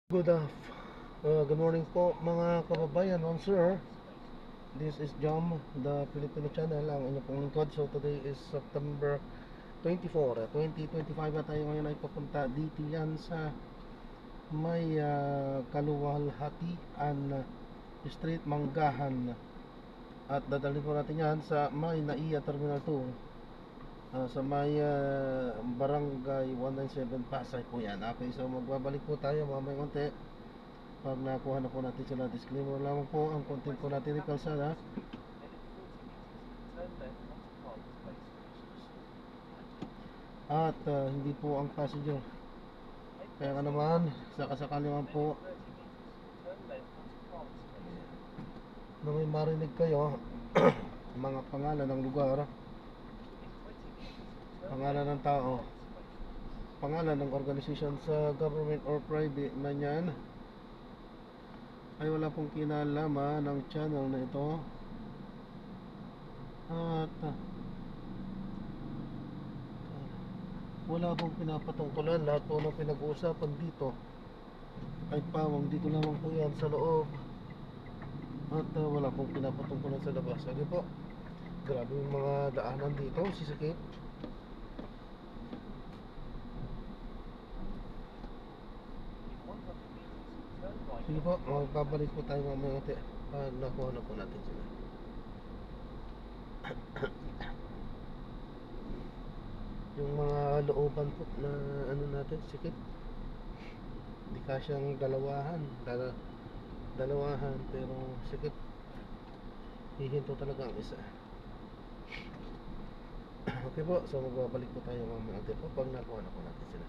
Good morning po mga kababayan, sir. This is Jam, the Filipino channel, ang inyong pong lingkod. So today is September 24, 2025 at tayo ngayon ay papunta dito yan sa may Kaluwalhatian Street, Manggahan. At dadalhin po natin yan sa may NAIA Terminal 2, sa may Barangay 197 Pasay po yan. Okay, so magbabalik po tayo mamaya konti pag nakuha na po natin sila. Disclaimer lamang po, ang content po natin ay kalsada at hindi po ang passenger. Kaya ka naman, sakasakali naman po na may marinig kayo mga pangalan ng lugar, pangalan ng tao, pangalan ng organization sa government or private man yan, ay wala pong kinalaman ng channel na ito. At wala pong pinapatungkulan. Lahat po ng pinag-uusapan dito ay pawang dito lamang po yan sa loob. At wala pong pinapatungkulan sa labas. Sige po, grabe yung mga daanan dito, sisikip. Sige po, magbabalik po tayo mamaya natin pag nakuha na po natin sila. Yung mga looban po na ano natin, sikip, hindi kasyang dalawahan, pero sikip, hihinto talaga ang isa. Okay po, so magbabalik po tayo mamaya natin po pag nakuha na po natin sila.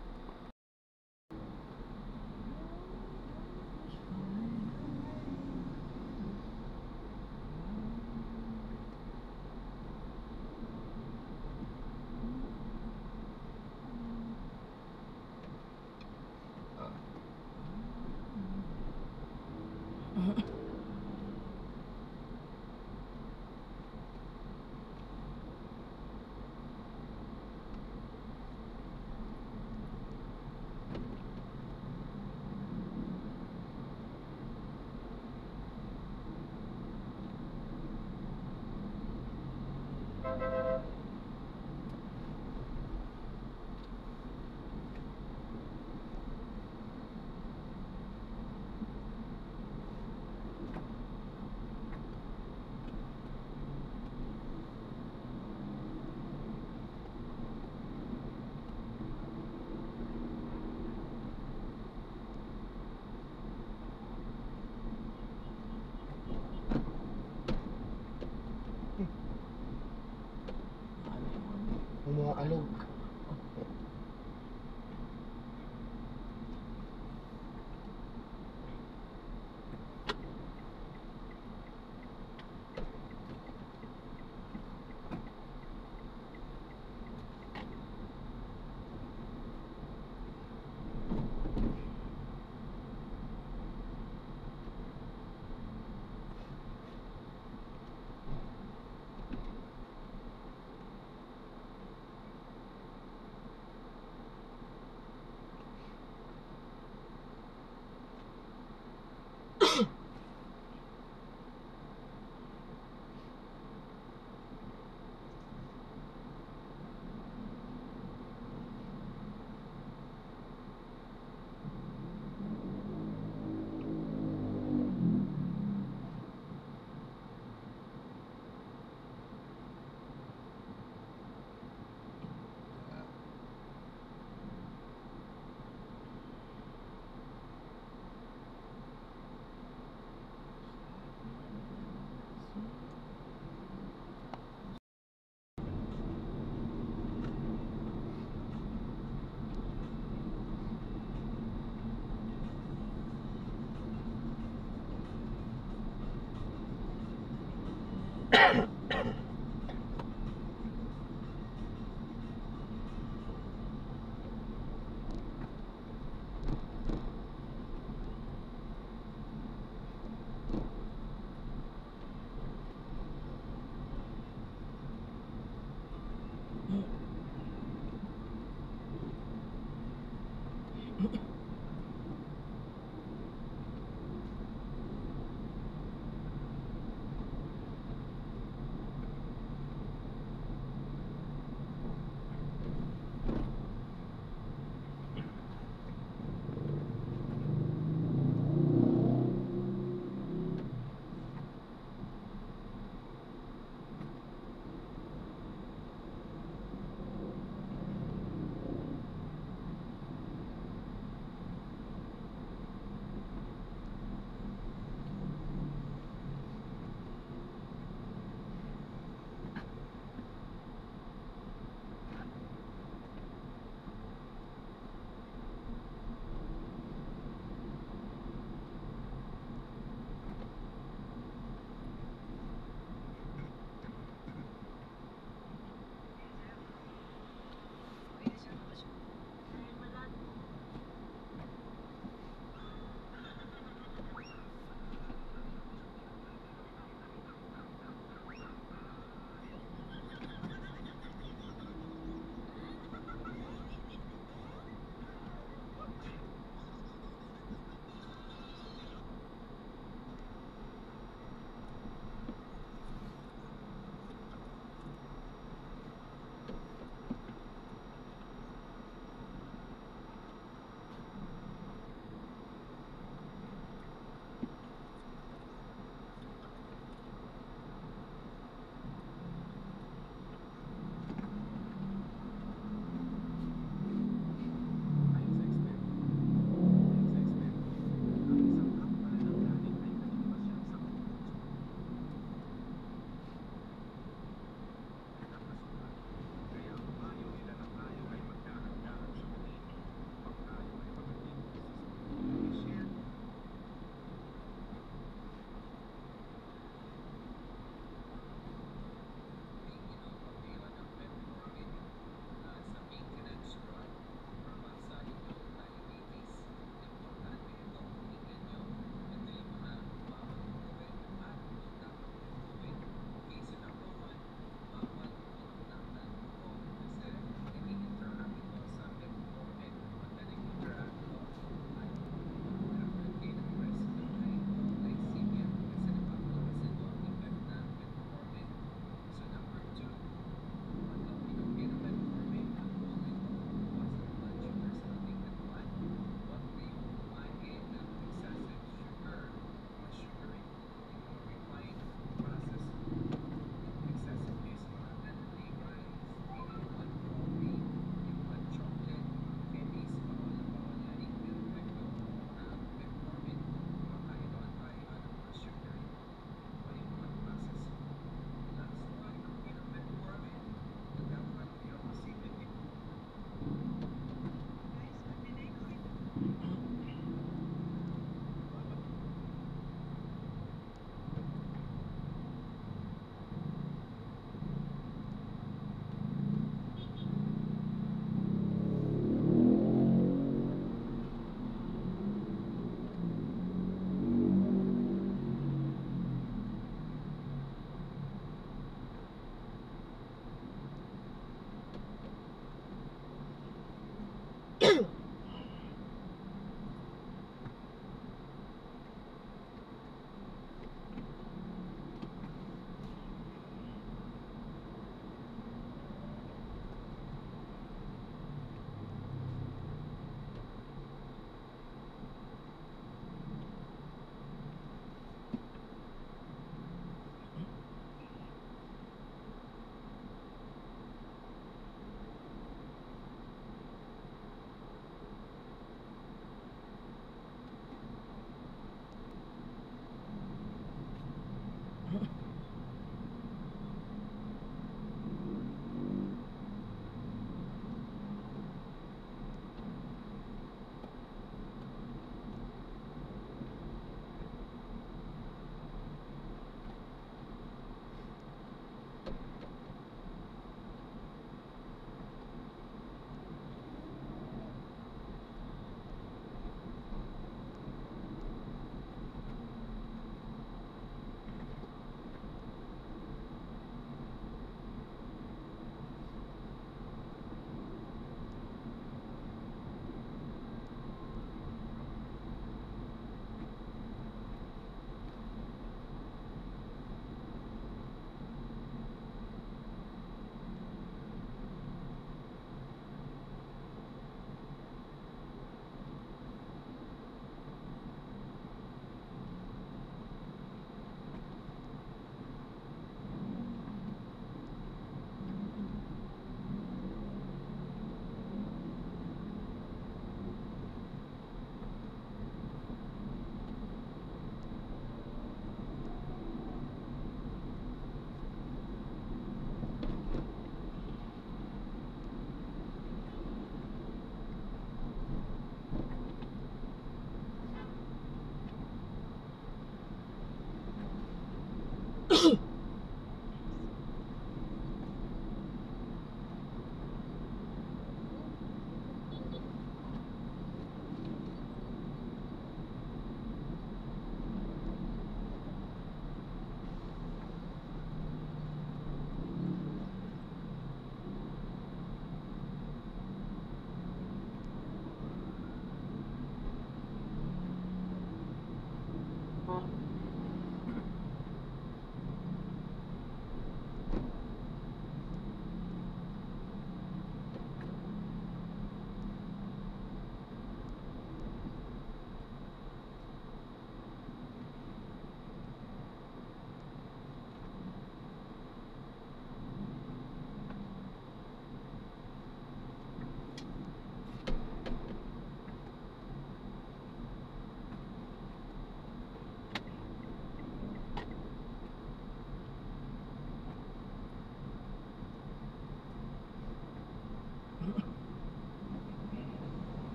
Yung mga alog.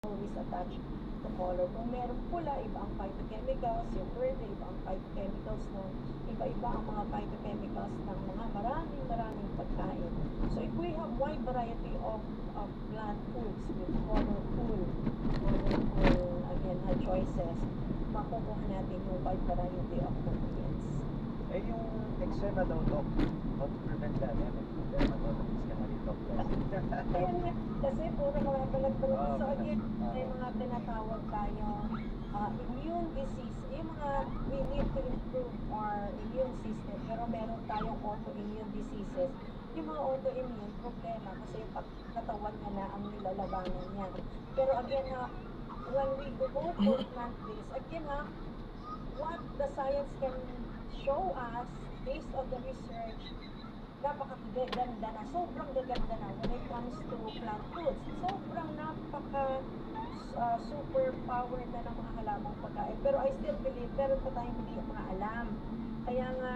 Always attached to color. Kung merong pula, iba ang phytochemicals, yung verde, iba ang phytochemicals ng iba-iba ang mga phytochemicals ng mga maraming pagkain. So if we have wide variety of plant foods with colorful again, choices, makukuha natin yung wide variety of nutrients. Eh yung eczema daw, Doc, how to prevent that? May dermatologist ka na rin, Doc. Kaya nga, kasi puro mga balag-balag. So again, may mga tinatawag tayo immune disease. Yung mga, we need to improve our immune system. Pero meron tayong autoimmune diseases. Yung mga autoimmune problema kasi yung katawan niya na ang nilalabanan niya. Pero again when we go for plant-based, again what the science can show us based on the research, napakaganda na, sobrang gaganda na when it comes to plant foods. Sobrang super powered na ng mga halamang pagkain. Pero I still believe, meron pa tayong hindi maalam. Kaya nga,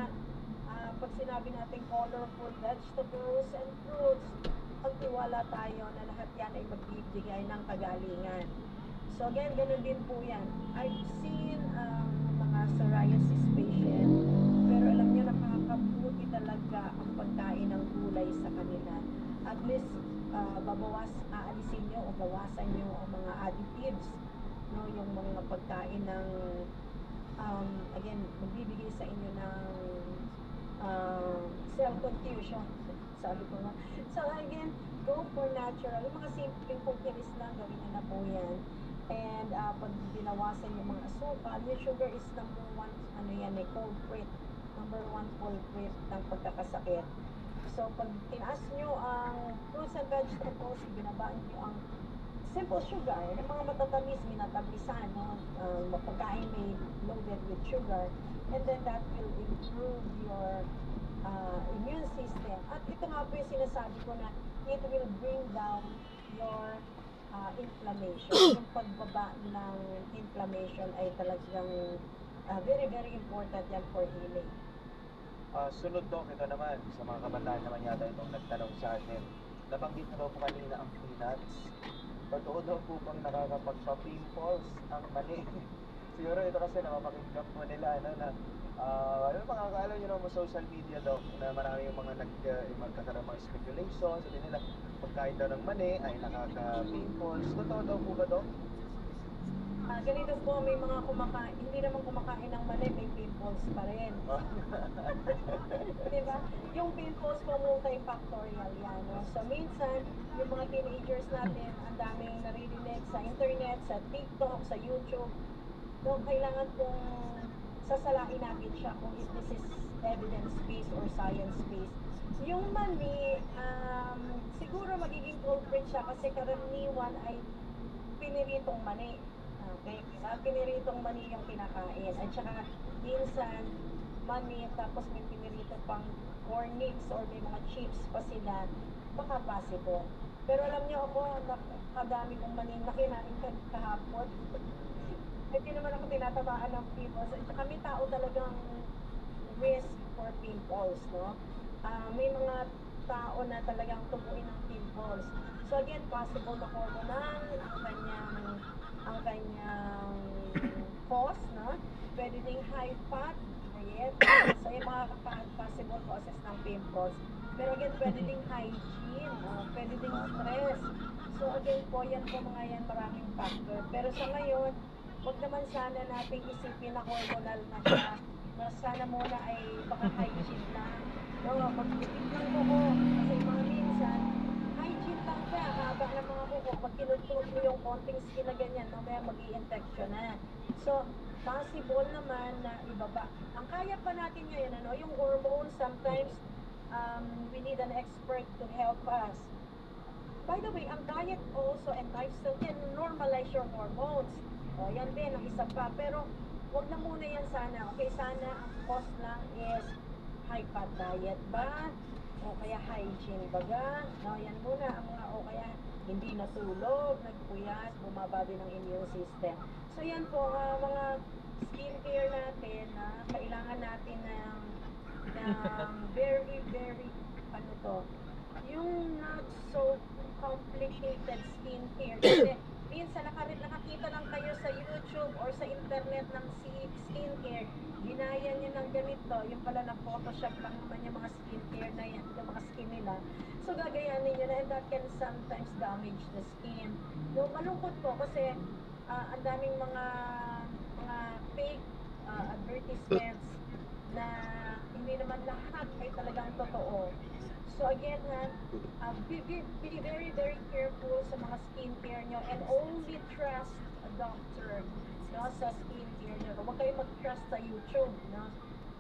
pag sinabi natin colorful vegetables and fruits, pagtiwala tayo na lahat yan ay magbibigay ng kagalingan. So again, ganun din po yan. I've seen mga psoriasis patient, pero alam nyo, nakakabuti talaga ang pagkain ng gulay sa kanila. At least, aalisin nyo o bawasan nyo ang mga additives, no? Yung mga pagkain ng, again, magbibigay sa inyo ng self-confusion. Sabi ko nga. So again, go for natural. Yung mga simpleng cookies lang, gawin nyo na po yan. And pag binawasan yung mga asukal, yung sugar is number one, culprit. Number one culprit ng pagkakasakit. So pag tinaas nyo ang fruits and vegetables, binabaan nyo ang simple sugar, yung mga matatamis, minatabisan, no? Pagkain may loaded with sugar, and then that will improve your immune system. At ito nga po yung sinasabi ko na it will bring down your inflammation. Yung pagbaba ng inflammation ay talagang very important yan for healing. Sunod, Doc, ito naman, sa mga kabataan naman yata itong nagtanong sa atin. Nabanggit na daw po kanina ang peanuts. Totoo daw po bang nakakapagpa-pimples ang mani? Siguro ito kasi napapakinggan po nila, na makakaalam nyo naman sa social media, Doc, na marami yung mga magkakaroon mga speculation, sabi nila, pagkain daw ng mani ay nakaka-pimples. Totoo daw po ba, Doc? Ganito po, may mga kumakain, hindi naman kumakain ng mali, may pimples pa rin. Diba? Yung pimples po multifactorial yan. No? So minsan, yung mga teenagers natin, ang daming naririnig sa internet, sa TikTok, sa YouTube. So kailangan pong sasalain natin siya kung if this is evidence-based or science-based. Yung mani, siguro magiging culprit siya kasi karaniwan ay piniritong mani. Okay? Piniritong mani yung kinakain. At saka minsan, mani tapos may pinirito pang cornix or may mga chips pa sila, baka possible. Pero alam niyo ako, nakadami kong mani na kinain kahapon. Hindi naman ako tinatamaan ng pimples. At saka may tao talagang risk for pimples, no? May mga tao na talagang tumuin ng pimples. So again, possible na hormonal ang kanyang cause, no? Pwede ding high fat, diet. So yung mga possible causes ng pimples. Pero again, pwede ding hygiene, pwede ding stress. So again po, yan po mga yan, maraming factor. Pero sa ngayon, wag naman sana nating isipin na hormonal na siya. Na sana muna ay baka hygiene lang. No, magtipid lang ko. Kasi mga minsan, hygiene lang siya. Haba ng mga kuko. Pag kinutulog mo yung konting skin na ganyan, mamaya mag-i-infection na. So, possible naman na ibaba. Ang kaya pa natin ngayon, ano, yung hormones, sometimes we need an expert to help us. By the way, ang diet also and lifestyle can normalize your hormones. O, yan din, ang isa pa. Pero, wag na muna yan sana. Okay, sana ang cause lang is high fat diet ba? O kaya hygiene baga? No, yan muna ang mga, o kaya hindi natulog, nagpuyat, bumaba din ang immune system. So, yan po, mga skincare natin na kailangan natin ng very, very, ano to, yung not so complicated skincare. Kasi minsan nakakita lang kayo sa YouTube or sa internet ng skincare, ginaya niya ng ganito, yung pala na photoshop lang naman yung mga skincare na yan, yung mga skin nila. So gagayanin niyo na, and that can sometimes damage the skin. No, malungkot po kasi ang daming mga fake advertisements na hindi naman lahat ay talagang totoo. So again, be very, very careful sa mga skincare nyo and only trust a doctor, no, sa skincare nyo. Huwag kayo mag-trust sa YouTube, no.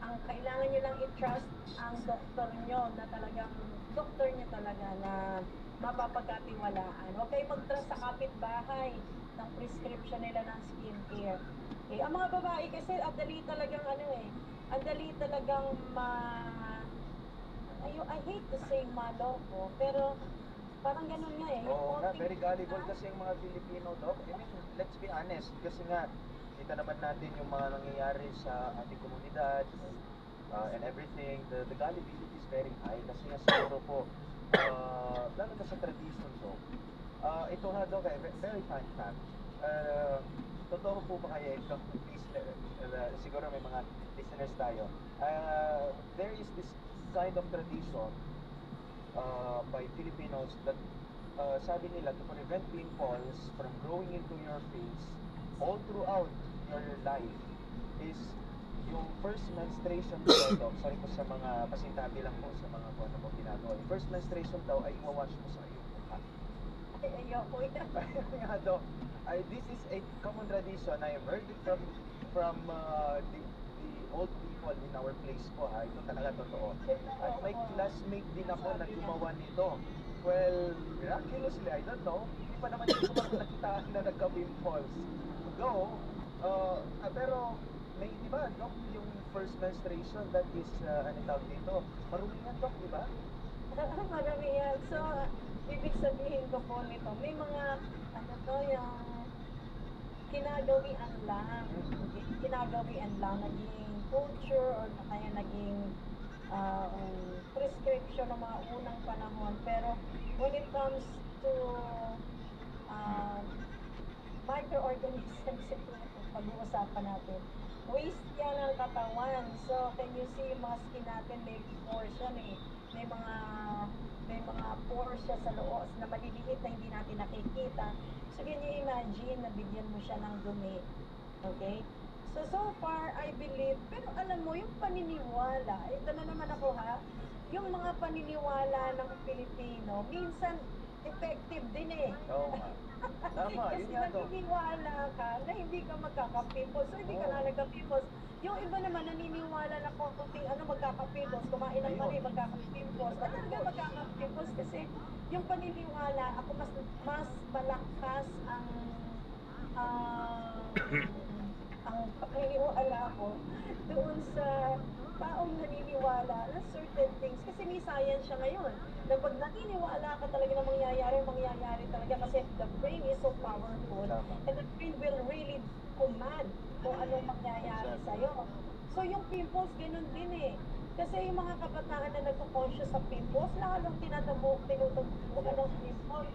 Ang kailangan nyo lang i-trust ang doktor nyo na talagang, doktor nyo talaga na mapapagkatiwalaan. Huwag kayo mag-trust sa kapitbahay ng prescription nila ng skincare. Okay, ang mga babae kasi, ang dali talagang ang dali talagang I hate to say maloko, pero parang ganun nga eh. Oo nga, very gullible kasi yung mga Pilipino, Doc. I mean, let's be honest, kasi nga, kita naman natin yung mga nangyayari sa ating komunidad and everything. The gullibility is very high kasi nga siguro po, lalo na sa tradition, Doc. Ito nga, Doc, very fun fact. Totoo po ba kaya ito? Please, siguro may mga listeners tayo. There is this kind of tradition by Filipinos that sabi nila to prevent pimples from growing into your face all throughout your life is yung first menstruation daw, sorry po sa mga pasintabi lang po sa mga kung ano po ginagawa. Yung first menstruation daw ay iwawash mo sa iyong mukha. Ayoko yan. Nga daw, this is a common tradition. I heard it from the old people in our place po, ha. Ito talaga totoo. At may classmate din ako na gumawa nito. Well, miraculously, I don't know. Hindi pa naman hindi ko pa nakitaan na nagka-pimples. Though, pero may, di ba, Doc, yung first menstruation, that is, ano tawag dito? Marumi yan, Doc, di ba? Marami yan. So, ibig sabihin ko po nito, may mga, ano to, yung kinagawian lang. Kinagawian lang, naging culture or kaya naging prescription ng mga unang panahon. Pero when it comes to microorganisms, ito pag-uusapan natin. Waste yan ng katawan. So, can you see, yung mga skin natin may portion eh. May may mga pores siya sa loob na maliliit na hindi natin nakikita. So, can you imagine na bigyan mo siya ng dumi? Okay? So far, I believe, pero alam mo, yung paniniwala, ito na naman ako ha, yung mga paniniwala ng Pilipino, minsan effective din eh. Oo nga. Tama, Kasi yun nga daw. naniniwala ka na hindi ka magkakapimpos. So, hindi ka na nagkapimpos. Yung iba naman naniniwala na kung kunting magkakapimpos, kumain ng mali, magkakapimpos. Ba't talaga magkakapimpos? Kasi yung paniniwala, ako mas malakas ang paniniwala ko doon sa taong naniniwala na certain things. Kasi may science siya ngayon. Na pag naniniwala ka talaga na mangyayari talaga kasi the brain is so powerful and the brain will really command kung anong mangyayari sa'yo. So yung pimples, ganun din eh. Kasi yung mga kabataan na nagko-conscious sa pimples, lalong tinutubukan ng pimples.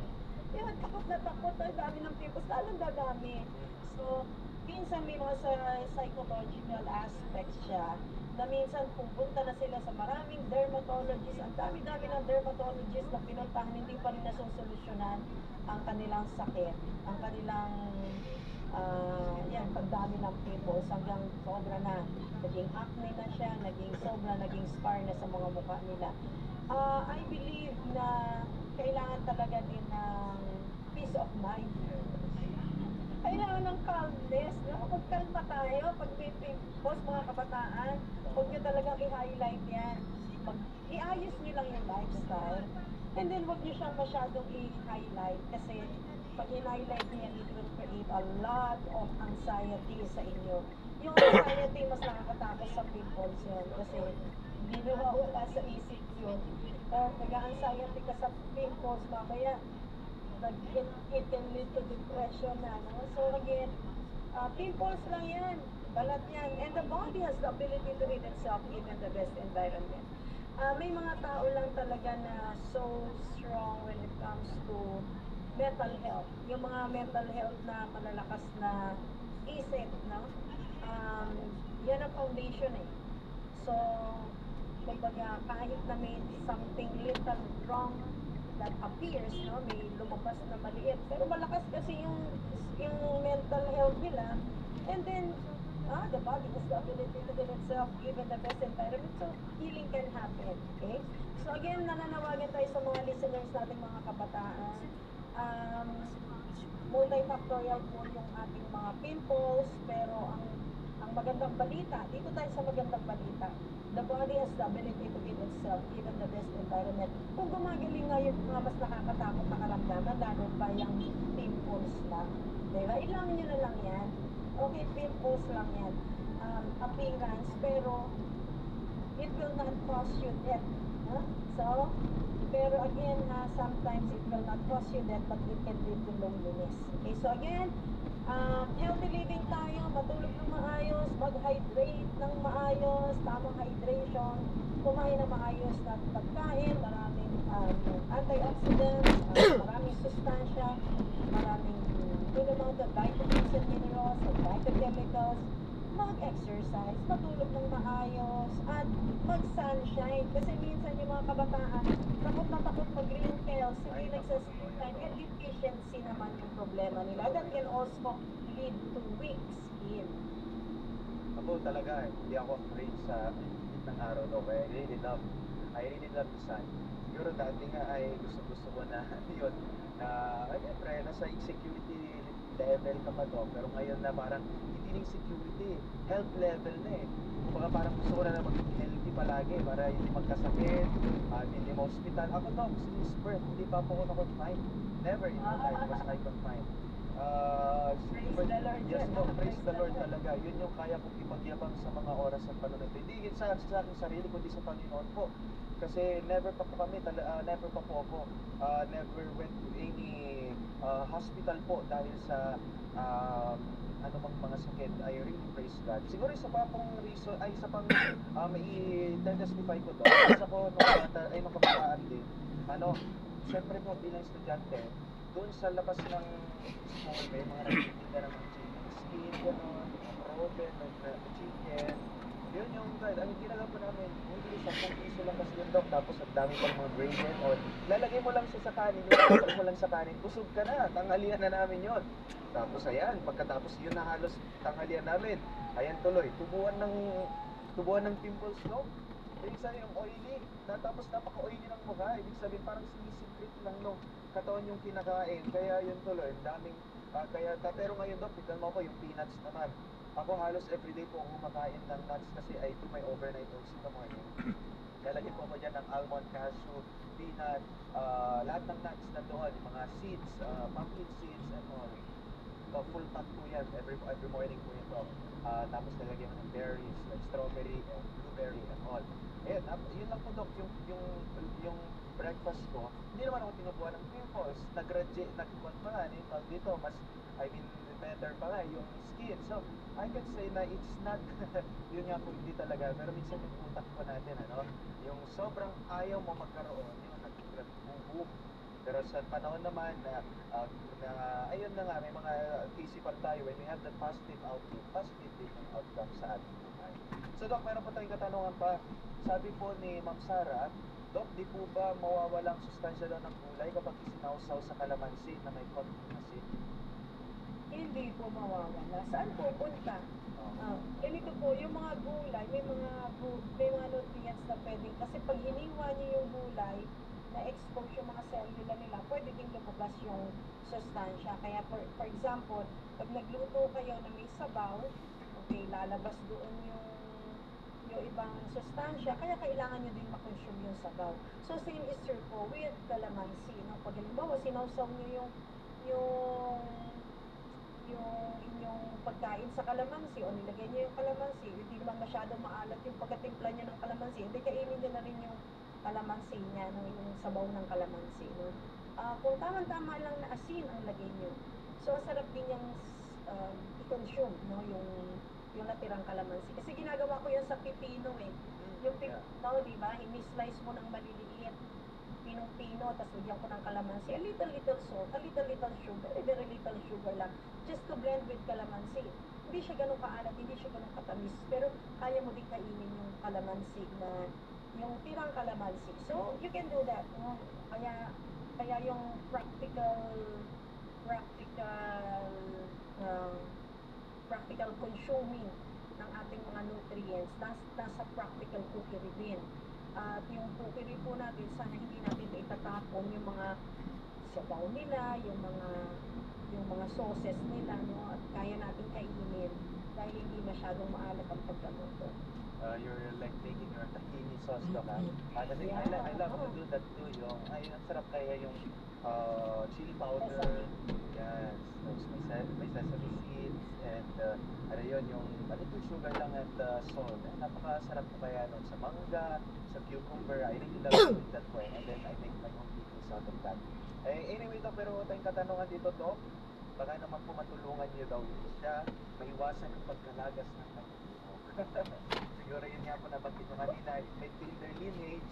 Yun, takot na takot, ang dami ng pimples, lalong dadami. So, minsan may mga psychological aspects siya na minsan pupunta na sila sa maraming dermatologist, ang dami-dami ng dermatologist na pinuntahan, hindi pa rin nasosolusyonan ang kanilang sakit, ang kanilang pagdami ng pimples hanggang sobra na. Naging acne na siya, naging scar na sa mga mukha nila. I believe na kailangan talaga din ng peace of mind. Kailangan ng calmness, no? Magkalma tayo pag may pimples, mga kabataan. Huwag nyo talagang i-highlight yan. I-ayos nyo lang yung lifestyle. And then, huwag nyo siyang masyadong i-highlight kasi pag i-highlight nyo yan, it will create a lot of anxiety sa inyo. Yung anxiety, mas nakakatakot sa pimples yun kasi hindi nawawala sa isip yun. Or nag-anxiety ka sa pimples, mamaya it can lead to depression na, no? So again, pimples lang yan, balat yan, and the body has the ability to heal itself even the best environment. May mga tao lang talaga na so strong when it comes to mental health. Yung mga mental health na malalakas na isip, no? Yan ang foundation eh. So, kumbaga, kahit na may something little wrong that appears, no, may lumabas na maliit, pero malakas kasi yung mental health nila, and then the body has the ability to heal itself given the best environment, so healing can happen. Okay, so again, nananawagan tayo sa mga listeners nating mga kabataan. Multifactorial po yung ating mga pimples, pero ang magandang balita, dito tayo sa magandang balita, the body has the ability to heal itself given the best environment. Kung gumagaling nga yung mga mas nakakatakot na karamdaman, lalo pa yung pimples lang. Diba? Ilangin nyo na lang yan. Okay, pimples lang yan. Appearance, pero it will not cause you death. Huh? So, pero again, sometimes it will not cause you death, but it can lead to loneliness. Okay, so again, healthy living tayo, matulog ng maayos, mag-hydrate ng maayos, tamang hydration, kumain ng maayos na pagkain, maraming antioxidants, maraming sustansya, maraming good amount of vitamins and minerals and phytochemicals, mag-exercise, matulog ng maayos, at mag-sunshine. Kasi minsan yung mga kabataan, takot na takot mag-wrinkles, hindi nagsasunshine, and deficiency naman yung problema nila. That can also lead to weak skin. Ako talaga, hindi ako afraid sa init ng araw daw. I really love the sun. Siguro dati nga ay gusto ko na yun, na syempre, nasa insecurity level ka pa to, pero ngayon na parang hindi security, health level na eh. Kumbaga parang gusto ko na maging healthy palagi para hindi magkasakit, hindi ma-hospital. Ako to, since birth, hindi pa po ako na-confine. Never in my life was I confined. Yes, no, praise the Lord talaga. Yun yung kaya kong ipagyabang sa mga oras ng panunod. Hindi sa aking sarili, kundi sa Panginoon po. Kasi never pa po ako, never went to any hospital po dahil sa anumang mga sakit. I really praise God. Siguro isa pang may i-testify ko doon. Isa ko nung kabataan din. Siyempre po bilang estudyante, doon sa labas ng school, may mga nagtitinda ng mga chicken skin, gano'n, mga proben, chicken. Yun yung guide. Ang ginagawa po namin, only 10 piso lang kasi yung Doc, tapos ang dami pang mga gradient oil. Lalagay mo lang siya sa kanin, ilalagay mo lang sa kanin, busog ka na, tanghalian na namin yon. Tapos ayan, pagkatapos yun na halos tanghalian namin, ayan tuloy, tubuan ng pimples, no? Ibig sabihin yung oily, tapos napaka-oily ng mukha, ibig sabihin parang sinisiprit lang no katawan yung kinakain, kaya yun tuloy, ang daming, pero ngayon Doc, tignan mo ko yung peanuts naman. Ako halos everyday po ako kumakain ng nuts kasi I do my overnight oats in the morning. Lalagyan po ko dyan ng almond, cashew, peanut, lahat ng nuts na doon, yung mga seeds, pumpkin seeds and all. Full pack po yan, every morning po ito. Tapos lalagyan mo ng berries, like strawberry and blueberry and all. Ayan, yun lang po Doc, yung breakfast ko, hindi naman ako tinubuan ng pimples, nagkuhan pa nga, dito, mas, better pa nga yung skin. So, I can say na it's not, yun nga po, hindi talaga, pero minsan yung utak po natin, yung sobrang ayaw mo magkaroon, yung nag-boom. Pero sa panahon naman ayun na nga, may mga isipan tayo, when we have the positive outcome sa ating buhay. So Doc, meron po tayong katanungan pa. Sabi po ni Ma'am Sara, Doc, di po ba mawawalang sustansya daw ng gulay kapag isinausaw sa kalamansi na may konting asin? Hindi po mawawala. Saan pupunta? Ganito po, yung mga gulay, may mga nutrients na pwedeng, kasi pag hiniwa niyo yung gulay, na-expose yung mga cellula nila, pwede din lumabas yung sustansya. Kaya for example, pag nagluto kayo na may sabaw, okay, lalabas doon yung ibang sustansya, kaya kailangan nyo din makonsume yung sabaw. So same is true po with calamansi, no? Pag halimbawa, sinawsaw nyo yung inyong pagkain sa kalamansi o nilagay niyo yung kalamansi, hindi naman masyadong maalat yung pagkatimpla niyo ng kalamansi, hindi kainin niyo na rin yung kalamansi niya, no? Yung sabaw ng kalamansi, no? Kung tamang-tama lang na asin ang lagay niyo, so sarap din yung i-consume, no? Yung natirang kalamansi. Kasi ginagawa ko yan sa pipino yung no, di ba? I-slice mo ng maliliit, pinong-pino, tapos lagyan ko ng kalamansi, a little salt, a little sugar, very little sugar lang, just to blend with kalamansi. Hindi siya ganun kaalat, hindi siya ganun katamis, pero kaya mo din kainin yung kalamansi na yung tirang kalamansi. So, you can do that, no? Kaya yung practical consuming ng ating mga nutrients, nasa practical cookery din. At yung cookery po natin, sana hindi natin itatapon yung mga sabaw nila, yung mga sauces nila, no? At kaya natin kainin dahil hindi masyadong maalat ang pagkaluto. You're like taking your tahini sauce, Doc, ha? Yeah. I love to do that too, ang sarap kaya yung chili powder, yes, those may sesame seeds, and yung sugar lang at salt. Napakasarap po kaya nun sa mangga, sa cucumber. I really love to eat that way, and then I make my own pickles out of that. Anyway, Doc, pero tayong katanungan dito, Doc, baka naman po matulungan niyo daw siya maiwasan ang pagkalagas ng siguro yun nga po nabanggit nyo kanina, may kinder lineage,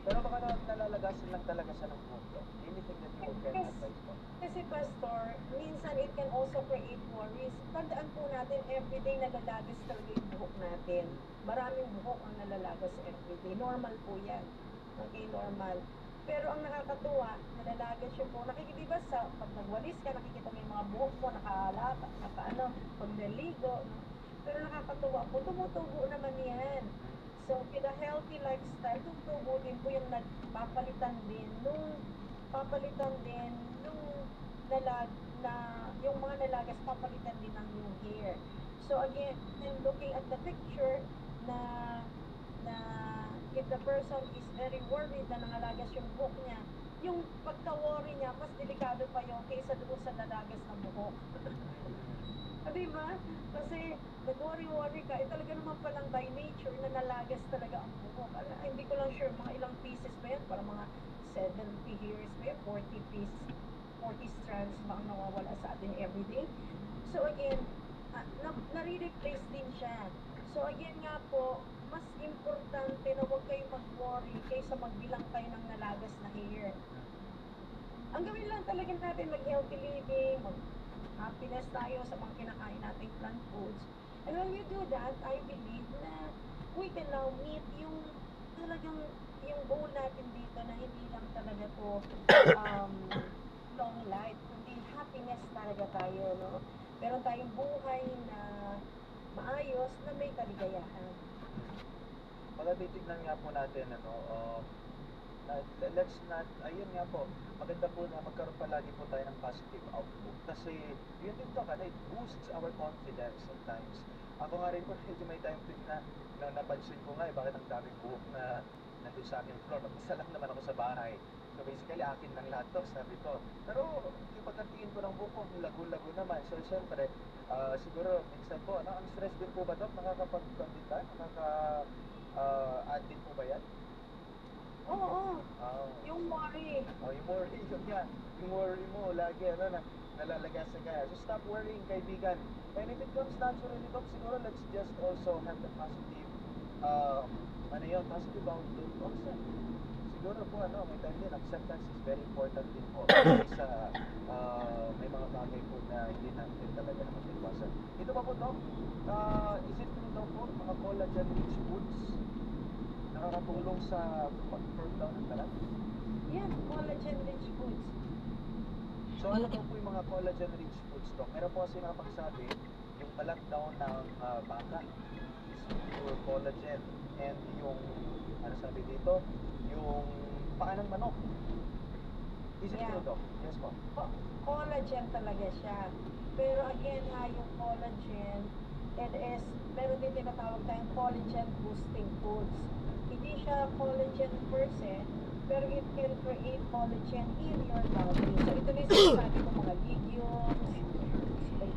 pero baka nalalagasan lang talaga siya ng mundo. Anything that you can advise po? Kasi Pastor, minsan it can also create worries. Tandaan po natin, everyday nalalagas talaga yung buhok natin. Maraming buhok ang nalalagas everyday. Normal po yan. Okay, normal. Pero ang nakakatuwa, nalalagas siya po. Diba pag nagwalis ka, nakikita mo yung mga buhok mo, pag naligo, no? Pero nakakatuwa po, tumutubo naman yan. So, with a healthy lifestyle, tumutubo din po yung papalitan din nung yung mga nalagas, papalitan din ng new hair. So again, looking at the picture na if the person is very worried na nangalagas yung buhok niya, yung pagka-worry niya, mas delikado pa yung kaysa doon sa nalagas na buhok. Diba? Kasi nag-worry ka, talaga naman palang by nature na nalagas talaga ang buhok. Hindi ko lang sure mga ilang pieces ba yan, para mga 70 hairs ba yan, 40 strands ba ang nawawala sa atin everyday. So again, nare-replace din siya. So again nga po, mas importante na huwag kayong mag-worry kaysa magbilang kayo ng nalagas na hair. Ang gawin lang talaga natin, mag-healthy living, happiness tayo sa mga kinakain nating plant foods. And when you do that, I believe na we can now meet yung talagang yung goal natin dito na hindi lang talaga to um, long life, kundi happiness talaga tayo, no? Meron tayong buhay na maayos na may kaligayahan. Titignan nga po natin, let's not, ayun nga po, maganda po na magkaroon palagi po tayo ng positive outlook. Kasi, yun din to, it boosts our confidence at times. Ako nga rin po, medyo may time na napansin ko nga, bakit ang daming buhok na nandun sa aking floor. Mag-isa lang naman ako sa bahay. So basically, akin lang lahat to, sabi ko. Pero, yung pagkatiin ko ng buhok ko, lago-lago naman. So, syempre, siguro, minsan po, ang stress din po ba, Dok? Nakakapag-content ba? Add din po ba yan? Oo, Oh. yung worry. Yung worry, yun nga. Yung worry mo, lagi, nalalagasan ka. So stop worrying, kaibigan. And if it comes naturally, Dok, siguro let's just also have the positive, positive outlook also. Siguro po, may time din, acceptance is very important din po. Kasi may mga bagay po na hindi natin talaga naman iwasan. Ito pa po, Dok, is it true daw po, mga collagen-rich foods, nakakatulong sa pag-firm down ng balat? Yan, collagen-rich foods. So ano daw po yung mga collagen-rich foods, Dok? Meron po kasi nakapagsabi, yung balat daw ng baka is pure collagen. And yung, sabi dito, yung paa ng manok. Is it true, Dok? Yes po. Collagen talaga siya. Pero again yung collagen, it is, meron din tinatawag tayong collagen boosting foods. Hindi siya collagen per se, pero it can create collagen in your body. So ito na yung sinasabi ko, mga legumes,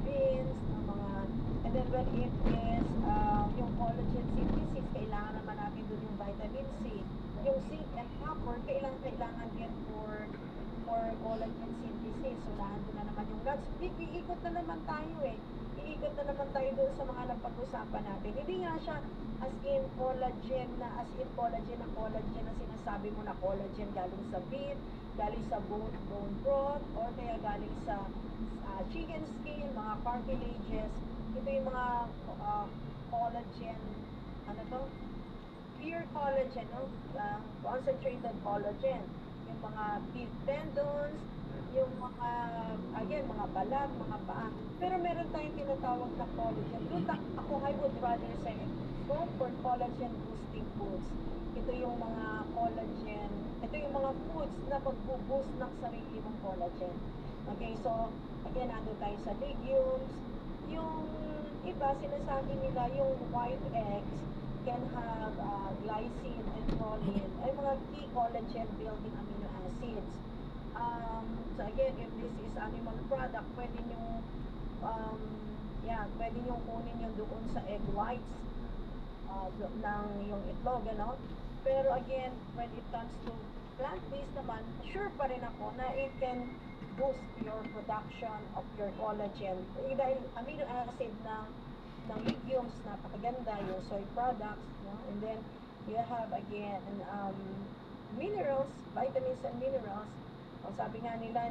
beans, and then when it is yung collagen synthesis, kailangan naman natin doon yung vitamin C. Yung zinc and copper, kailangan din for collagen synthesis. So nandun na naman yung nuts. Iikot na naman tayo Iikot na naman tayo doon sa mga napag-usapan natin. Hindi nga siya as in collagen na sinasabi mo na collagen galing sa beef, galing sa bone broth, or kaya galing sa chicken skin, mga cartilages. Ito yung mga collagen, pure collagen, concentrated collagen. Yung mga beef tendons, yung mga balat, mga paa. Pero meron tayong tinatawag na collagen. I would rather say, go for collagen boosting foods. Ito yung mga collagen, ito yung mga foods na pag-boost ng sarili mong collagen. Okay, so, again, nandun tayo sa legumes. Yung iba, sinasabi nila yung white eggs can have glycine and proline, ay mga key collagen building amino acids. So again, if this is animal product, pwede nyo kunin yung doon sa egg whites ng yung itlog, Pero again, when it comes to plant-based naman, sure pa rin ako na it can boost your production of your collagen. Dahil amino acid ng legumes, napakaganda, yung soy products, and then you have again minerals, vitamins and minerals. Sabi nga nila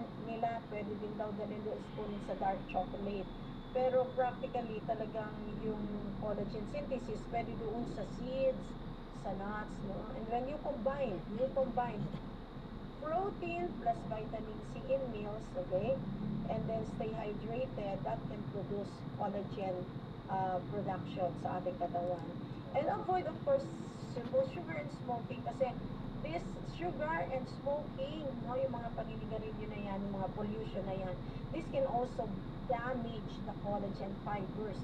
pwede din daw dalhin doon kunin sa dark chocolate. Pero practically talagang yung collagen synthesis pwede doon sa seeds, sa nuts, And when you combine protein plus vitamin C in meals, okay? And then stay hydrated, that can produce collagen production sa ating katawan. And avoid, of course, simple sugar and smoking kasi this sugar and smoking, yung mga paninigarilyo na yan, yung mga pollution na yan, this can also damage the collagen fibers,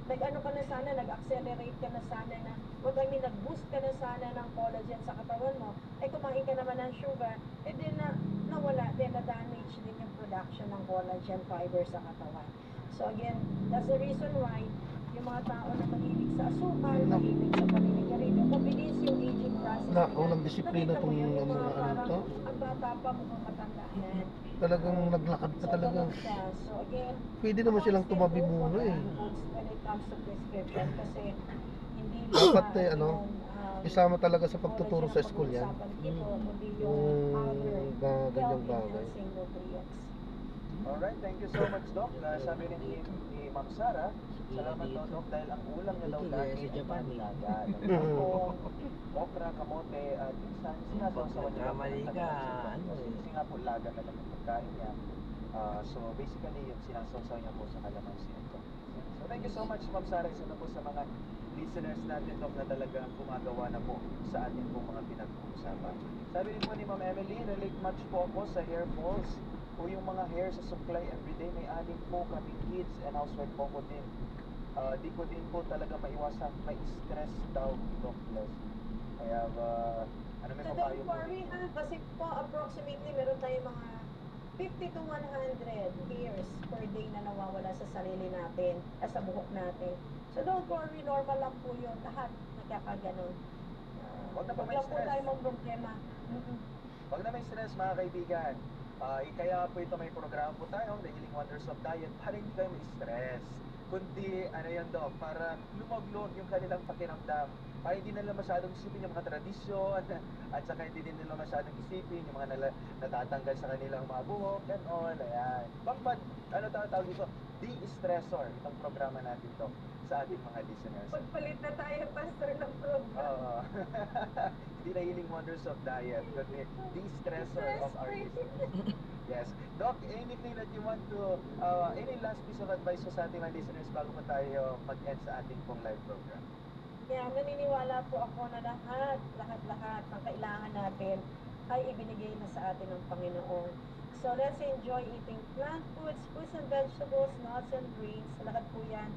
nag-accelerate ka na sana nag-boost ka na sana ng collagen sa katawan mo, kumain ka naman ng sugar, then na-damage din yung production ng collagen fibers sa katawan. So again, that's the reason why yung mga tao na mahilig sa asukal, mahilig sa paninigarilyo, mabilis yung aging process. Walang disiplina tong mga to. Ang bata pa, mukhang matanda na. Talagang naglakad ka talaga. So again, Pwede naman silang tumabi muna when it comes to prescription kasi hindi dapat isama talaga sa pagtuturo sa school yan. kundi Yung other ganyang bagay. health-enhancing nutrients. Alright, thank you so much, Doc. Sabi rin ni Ma'am Sara, salamat daw, Doc, dahil ang ulam niya daw dati ay manilaga. Kangkong, okra, kamote, at minsan sinasawsawan niya daw Kamali ng ka, kalamansi. ano eh. Kasi nga po laga naman yung pagkain niya. So basically, yung sinasawsaw niya po sa kalamansi. So thank you so much, Ma'am Sara. Isa na po sa mga listeners natin, Doc, na talagang gumagawa na po sa ating pong mga pinag-uusapan. Sabi rin po ni Ma'am Emily, relate much po ako sa hair falls o yung mga hair sa suklay everyday. May anim po kami kids and housewife po ko din. Di ko din po talaga maiwasan, may stress daw, Doc, bless you. Kaya ano may So papayo don't po worry dito? ha, kasi po approximately meron tayong mga 50 to 100 hairs per day na nawawala sa sarili natin, sa buhok natin. So don't worry, normal lang po yun. Lahat nagkakaganon. Huwag na po may Huwag lang po stress. tayo mong problema. Wag na may stress, mga kaibigan. Kaya po ito may programa po tayo, The Healing Wonders of Diet, para hindi kayo may stress. Kundi, ano yan, Doc, para lumaglog yung kanilang pakiramdam. Para hindi nila masyadong isipin yung mga tradisyon, at saka hindi din nila masyadong isipin yung mga natatanggal sa kanilang mga buhok, and all, ayan. Bangpad, ano tawag dito? De-stressor, itong programa natin, Doc, sa ating mga listeners. Pagpalit na tayo, pastor, ng program. Oo. Hindi na Healing Wonders of Diet, kundi de-stressor of our listeners. Yes. Doc, anything that you want to, any last piece of advice sa ating mga listeners bago pa tayo mag-end sa ating pong live program? Kaya naniniwala po ako na lahat ng kailangan natin ay ibinigay na sa atin ng Panginoon. So let's enjoy eating plant foods, fruits and vegetables, nuts and grains. Lahat po yan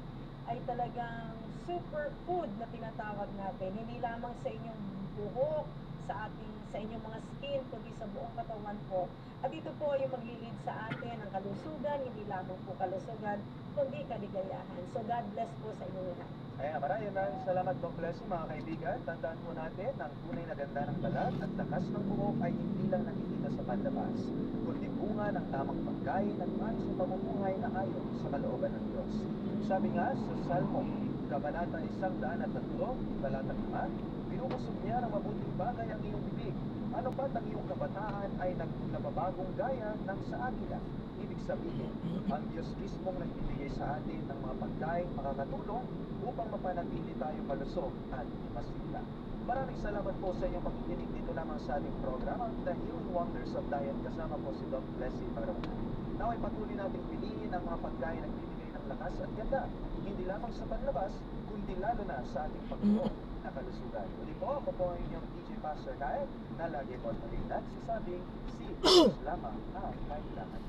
ay talagang super food na tinatawag natin. Hindi lamang sa inyong buhok, sa inyong mga skin, kundi sa buong katawan po. At ito po yung maglilid sa atin ng kalusugan, hindi lamang po kalusugan, kundi kaligayahan. So God bless po sa inyong lahat. Ayan, maraming salamat, Doc Leslie, mga kaibigan. Tandaan po natin, ang tunay na ganda ng balat at lakas ng buhok ay hindi lang nakikita sa panlabas, kundi bunga ng tamang pagkain at maayos na pamumuhay na ayon sa kalooban ng Diyos. Sabi nga sa Salmo, Kabanata 103, Talata 5, binubusog niya ng mabuting bagay ang iyong bibig. Ano pat ang iyong kabataan ay nababagong gaya ng sa agila. Ibig sabihin, ang Diyos mismong nagbibigay sa atin ng mga pagkain makakatulong upang mapanatili tayo malusog at masigla. Maraming salamat po sa inyong pakikinig dito lamang sa ating programa, The Healing Wonders of Diet, kasama po si Doc Leslie Paraman. Naway patuloy nating piliin ang mga pagkain na nagbibigay ng lakas at ganda, hindi lamang sa panlabas, kundi lalo na sa ating pagbuo na kalusugan. Uli po, ako po ang inyong DJ Pastor Kyle, na lagi po muling nagsasabing, si Diyos lamang ang kailangan.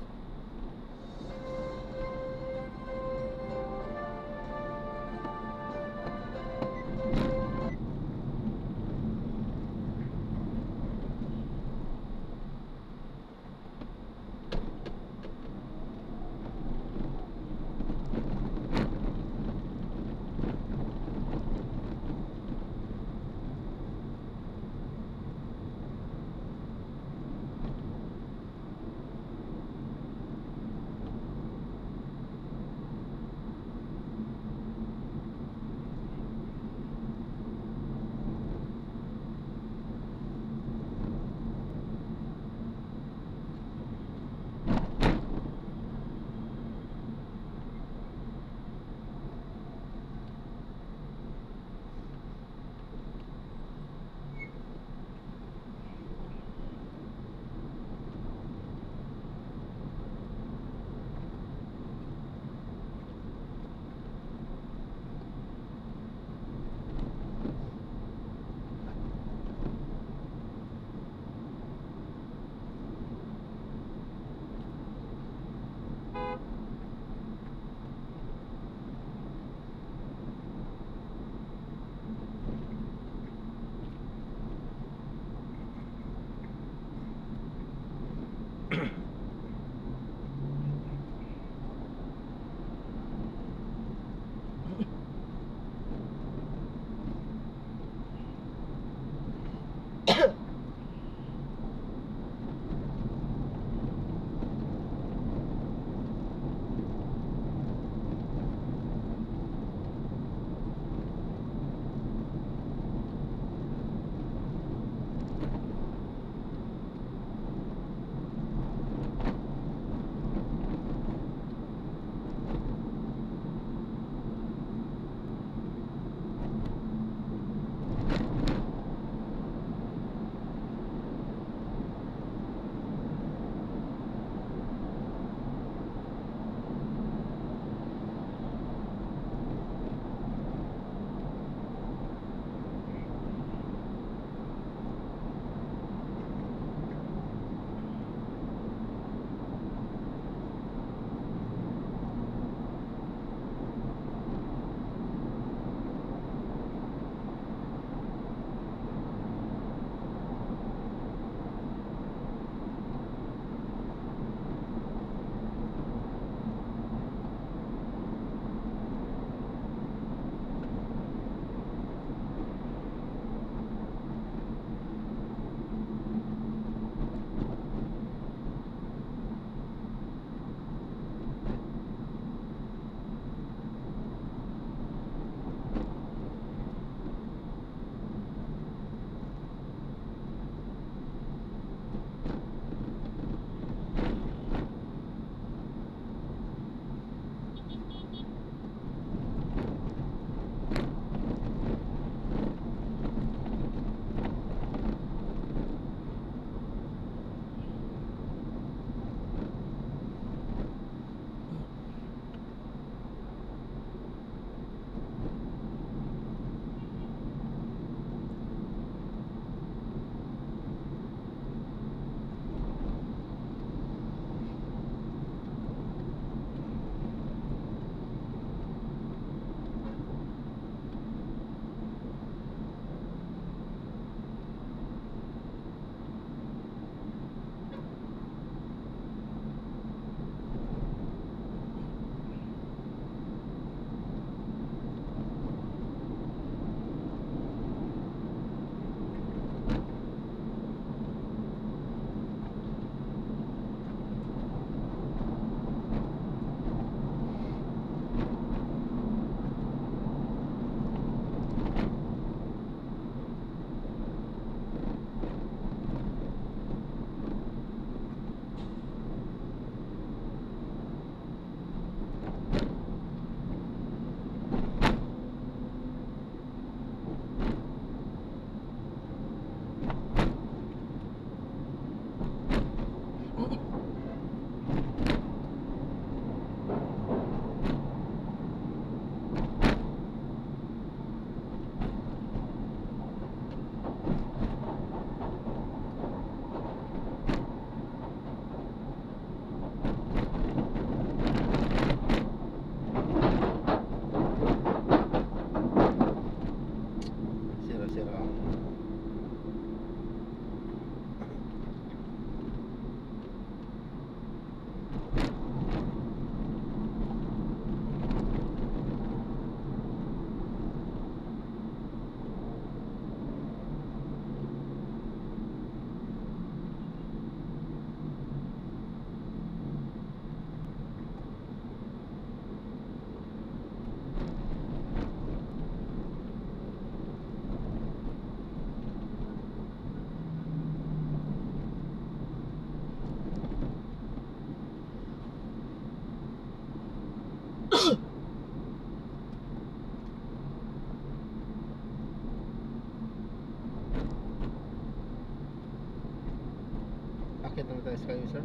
Sakit na tayo sa kayo, sir.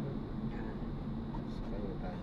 Sa kayo tayo.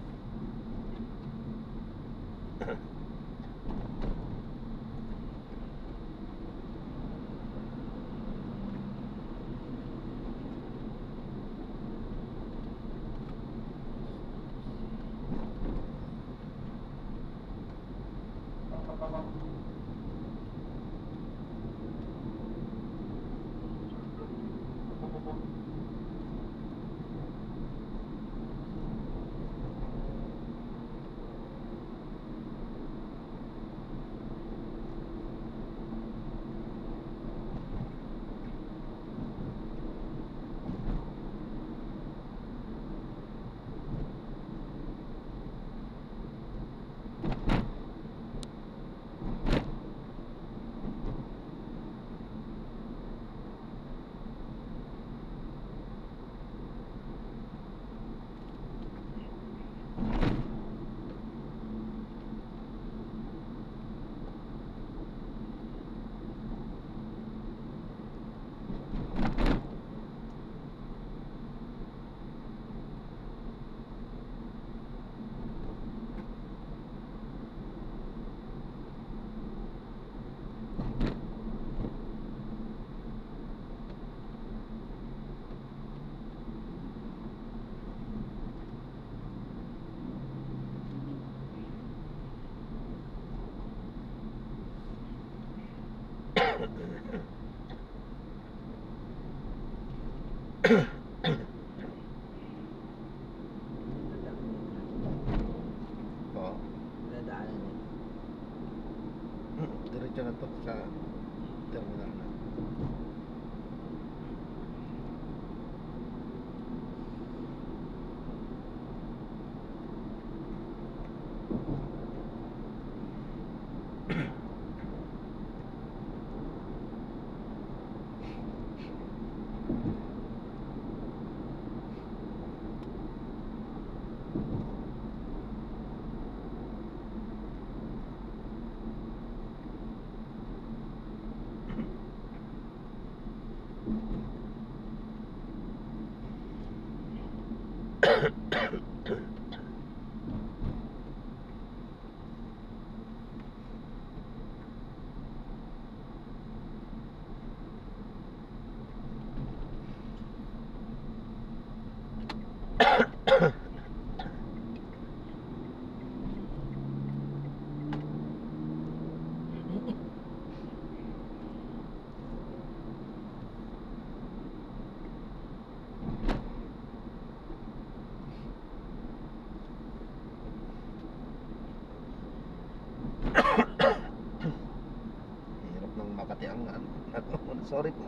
Oo. Dadaanan niya. Diretso na to sa terminal na. Hirap ng Makati ang ano. Sorry po.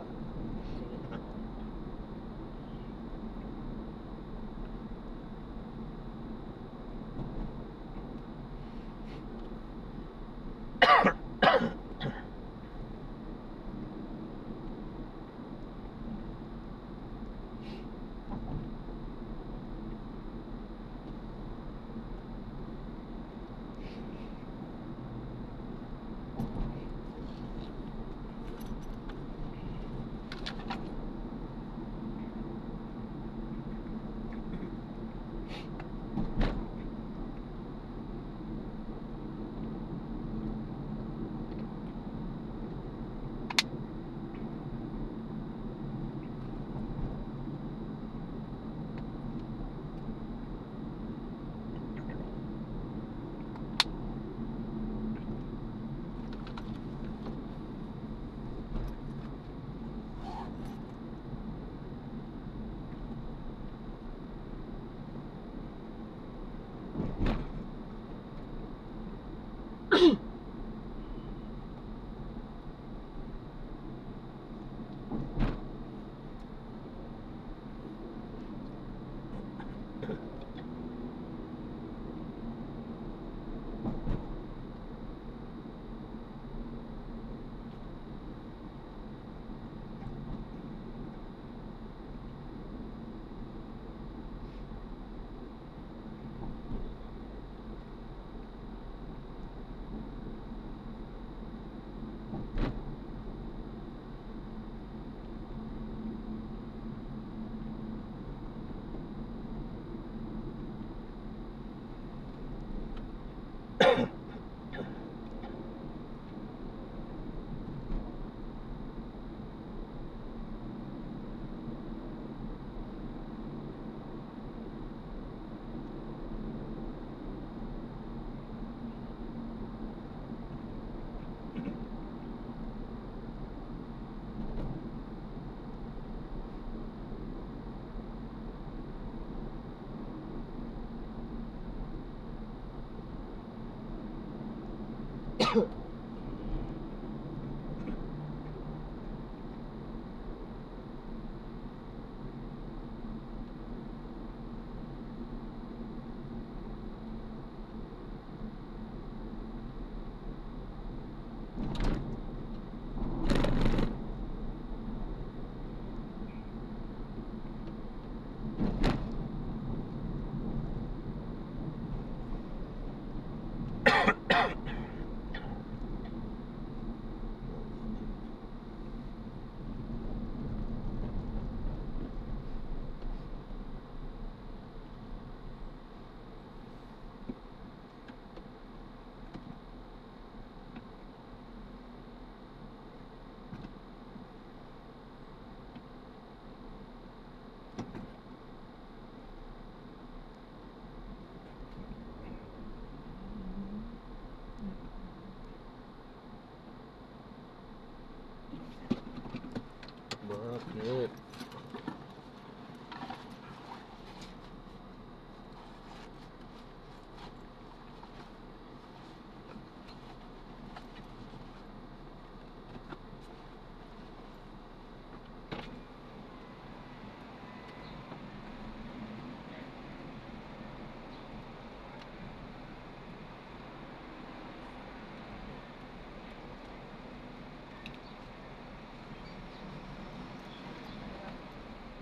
Bakit?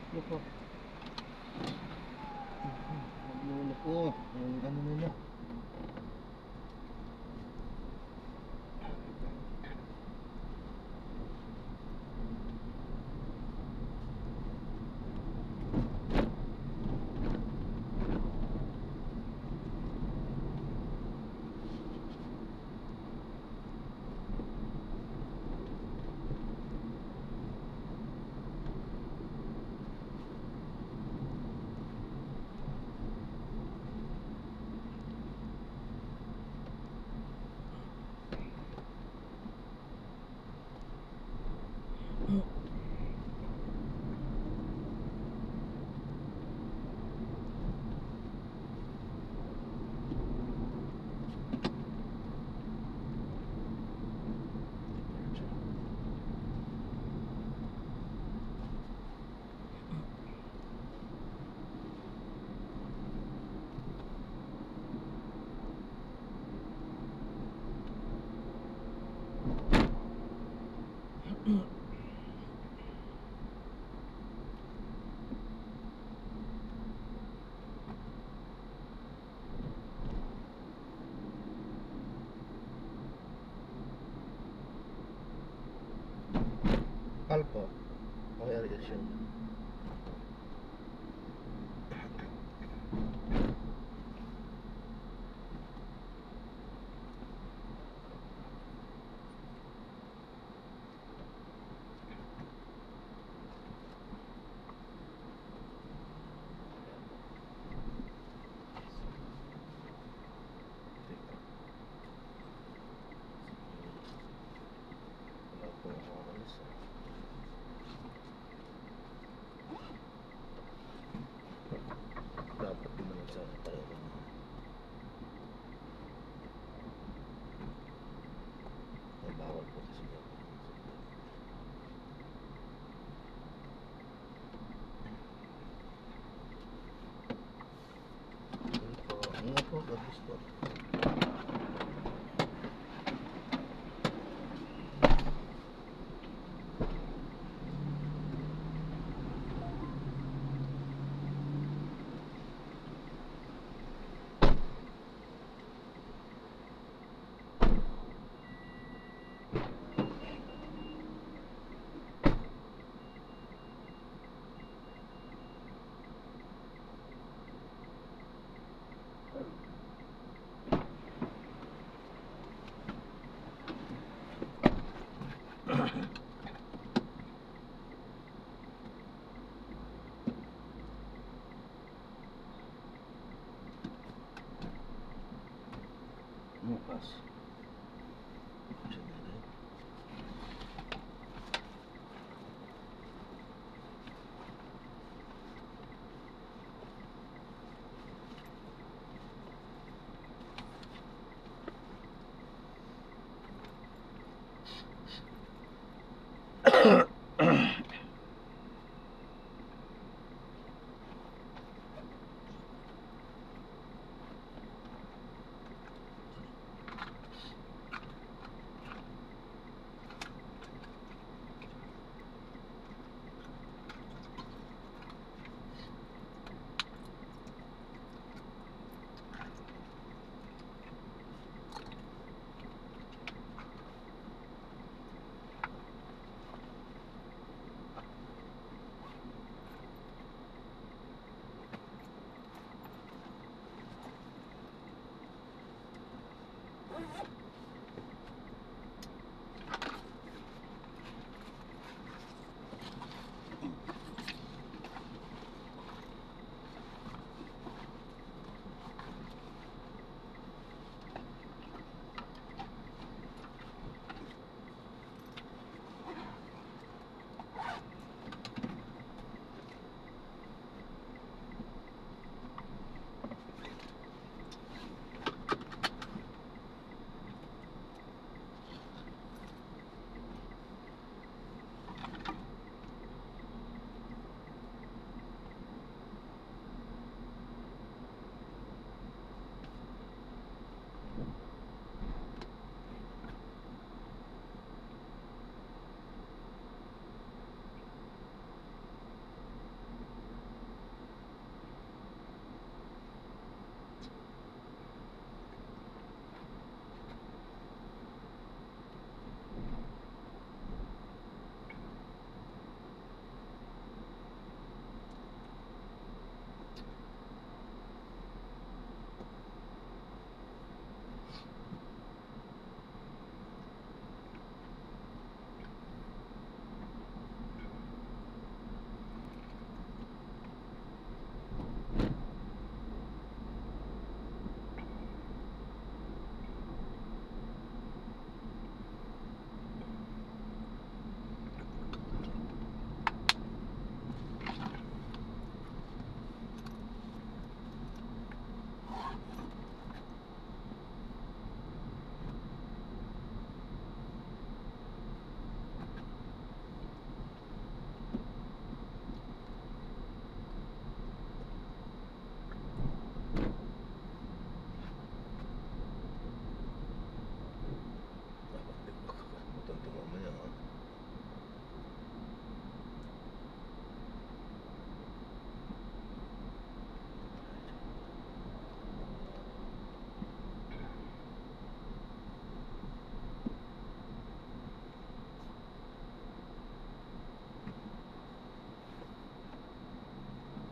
Ano po? Ano po? Ano nila? Alpo o aeration. Wala po makakalis eh. Dapat din naman sana tayo ay bawal po kasi yan. Ingat po, God bless po. Bukas. Siya na rin.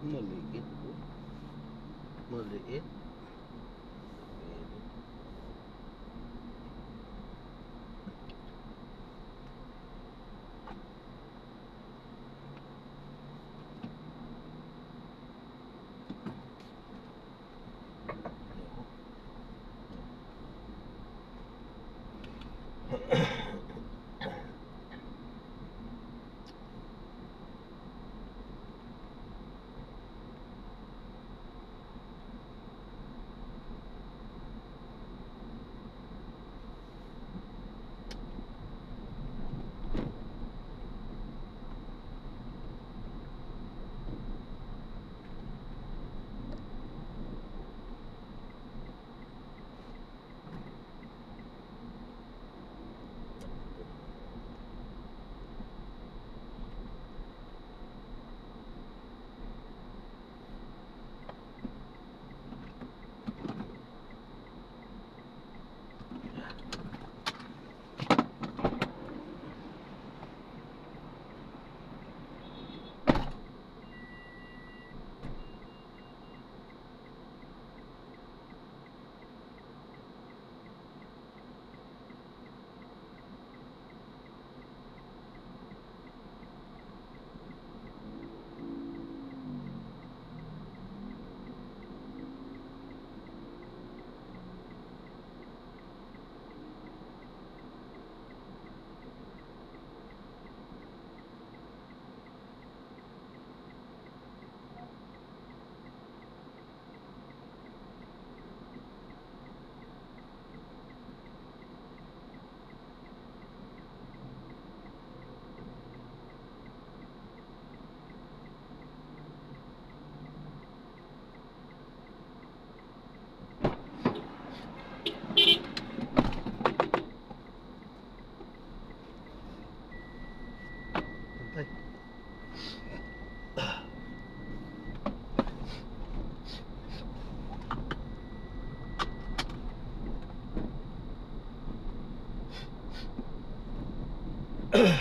Maliit po. Maliit. Airport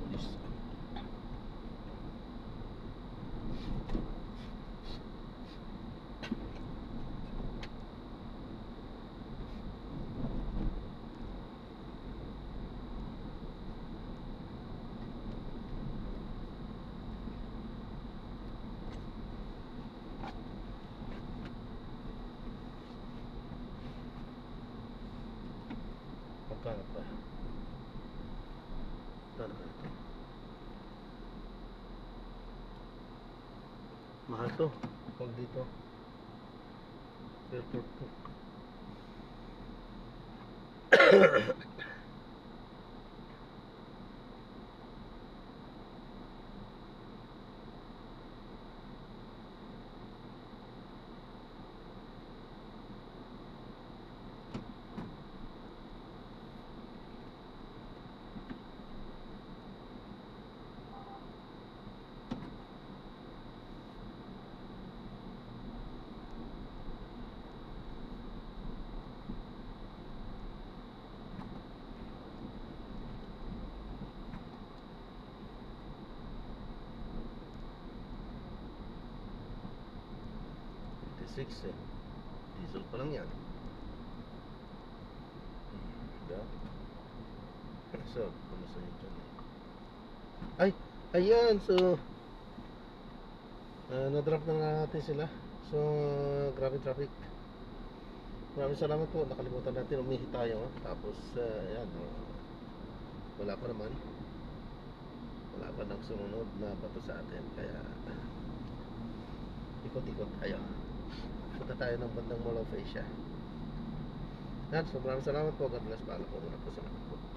police. Magkano pa? Magkano ba ito? Mahal to. Pag dito. Airport to. $56 eh. Diesel pa lang yan. Diba? So, kumusta yun dyan eh? Ay! Ayan! So, na-drop na nga natin sila. So, grabe traffic. Maraming salamat po. Nakalimutan natin, umihi tayo. Tapos, ayan. Wala pa naman. Wala pa nang sumunod na bato sa atin. Kaya, ikot-ikot tayo. Punta tayo ng bandang Mall of Asia. Yan, so maraming salamat po. God bless. Paalam po muna po sa lahat po.